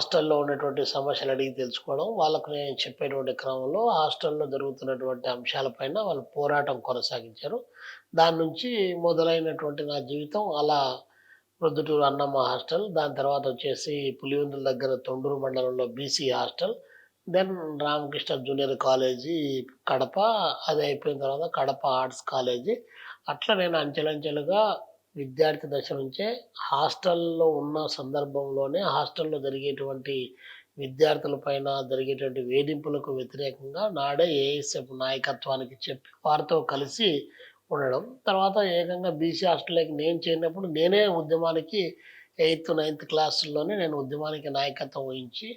హాస్టల్‌లో ఉన్నటువంటి సమస్యలు అడిగి తెలుసుకోవడం, వాళ్ళకు నేను చెప్పేటువంటి క్రమంలో హాస్టల్‌లో జరుగుతున్నటువంటి అంశాలపైన వాళ్ళు పోరాటం కొనసాగించారు. దాని నుంచి మొదలైనటువంటి నా జీవితం అలా ప్రొద్దుటూరు అన్నమ్మ హాస్టల్, దాని తర్వాతొచ్చేసి పులివెందుల దగ్గర తొండూరు మండలంలో BC hostel, then Ramakrishna junior college Kadapa, అది అయిపోయిన తర్వాత కడప ఆర్ట్స్ కాలేజీ. అట్లా నేను అంచెలంచెలుగా విద్యార్థి దశ నుంచే హాస్టల్‌లో ఉన్న సందర్భంలోనే హాస్టల్‌లో జరిగేటువంటి విద్యార్థుల పైన జరిగేటువంటి వేధింపులకు వ్యతిరేకంగా నాడే ఏఎస్ఎఫ్ నాయకత్వానికి చెప్పి వారితో కలిసి ఉండడం. తర్వాత ఏకంగా బీసీ హాస్టల్‌లోకి నేను చేరినప్పుడు నేనే ఉద్యమానికి ఎయిత్, నైన్త్ క్లాసుల్లోనే నేను ఉద్యమానికి నాయకత్వం వహించి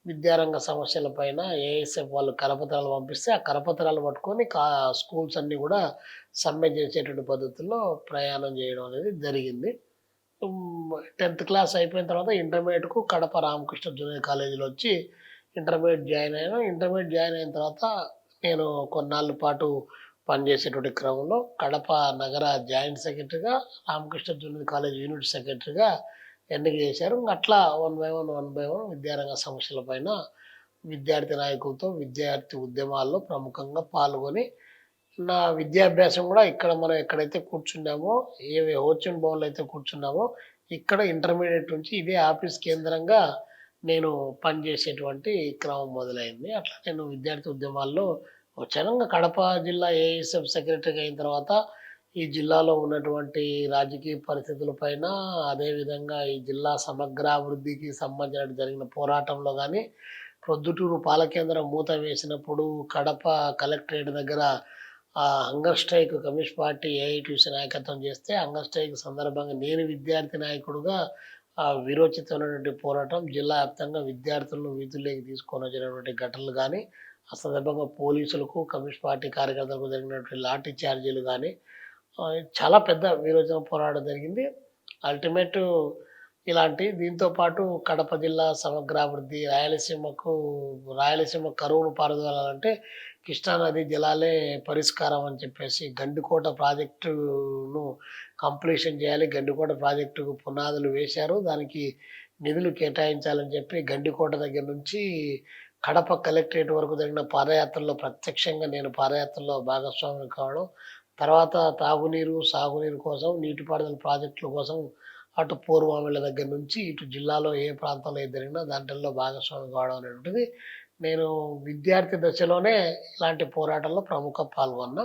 విద్యారంగ సమస్యల పైన ఏఎస్ఎఫ్ వాళ్ళు కరపత్రాలు పంపిస్తే, ఆ కరపత్రాలు పట్టుకొని స్కూల్స్ అన్నీ గూడా సమ్మె చేసేటువంటి పద్ధతుల్లో ప్రయాణం చేయడం అనేది జరిగింది. 10థ్ క్లాస్ అయిపోయిన తర్వాత ఇంటర్మీడియేట్‌కు కడప రామకృష్ణ జూనియర్ కాలేజీలో వచ్చి ఇంటర్మీడియేట్ జాయిన్ అయ్యాను. ఇంటర్మీడియేట్ జాయిన్ అయిన తర్వాత నేను కొన్నాళ్ళ పాటు పనిచేసేటువంటి క్రమంలో కడప నగర జాయింట్ సెక్రటరీగా, రామకృష్ణ జూనియర్ కాలేజ్ యూనిట్ సెక్రటరీగా ఎన్నిక చేశారు. అట్లా వన్ బై వన్ విద్యారంగ సమస్యల పైన విద్యార్థి నాయకులతో విద్యార్థి ఉద్యమాల్లో ప్రముఖంగా పాల్గొని, నా విద్యాభ్యాసం గూడా ఇక్కడ మనం ఎక్కడైతే కూర్చున్నామో, హోస్టల్ భవన్‌లో అయితే కూర్చున్నామో, ఇక్కడ ఇంటర్మీడియేట్ నుంచి ఇదే ఆఫీస్ కేంద్రంగా నేను పనిచేసేటువంటి క్రమం మొదలైంది. అట్లా నేను విద్యార్థి ఉద్యమాల్లో వచ్చాను. కడప జిల్లా ఏఎస్ఎఫ్ సెక్రటరీగా అయిన తర్వాత ఈ జిల్లాలో ఉన్నటువంటి రాజకీయ పరిస్థితుల పైన, అదేవిధంగా ఈ జిల్లా సమగ్రాభివృద్ధికి సంబంధించిన జరిగిన పోరాటంలో గాని, ప్రొద్దుటూరు పాలకేంద్రం మూత వేసినప్పుడు కడప కలెక్టరేట్ దగ్గర hunger strike communist party AITUC నాయకత్వం చేస్తే, హంగర్ స్ట్రైక్ సందర్భంగా నేను విద్యార్థి నాయకుడుగా వీరోచితమైనటువంటి పోరాటం జిల్లా వ్యాప్తంగా విద్యార్థులను వీధుల్లోకి తీసుకొనొచ్చినటువంటి ఘటనలు గాని, ఆ సందర్భంగా పోలీసులకు, కమ్యూనిస్ట్ పార్టీ కార్యకర్తలకు జరిగినటువంటి లాఠీ చార్జీలు గాని, చాలా పెద్ద విరోచన పోరాటం జరిగింది. అల్టిమేట్ ఇలాంటి దీంతో పాటు కడప జిల్లా సమగ్రాభివృద్ధి, రాయలసీమ కరువును పారదోలాలంటే కృష్ణానది జలాలే పరిష్కారం అని చెప్పేసి గండికోట ప్రాజెక్టును కంప్లీషన్ చేయాలి. గండికోట ప్రాజెక్టుకు పునాదులు వేశారు. దానికి నిధులు కేటాయించాలని చెప్పి గండికోట దగ్గర నుంచి కడప కలెక్టరేట్ వరకు జరిగిన పాదయాత్రలో ప్రత్యక్షంగా నేను పాదయాత్రలో భాగస్వామిని కావడం. తర్వాత తాగునీరు, సాగునీరు కోసం, నీటిపారుదల ప్రాజెక్టుల కోసం అటు పూర్వామిళ్ళ దగ్గర నుంచి ఇటు జిల్లాలో ఏ ప్రాంతంలో ఏది జరిగినా దాంట్లో భాగస్వామి కావడం అనేటువంటిది నేను విద్యార్థి దశలోనే ఇలాంటి పోరాటంలో ప్రముఖ పాల్గొన్నా.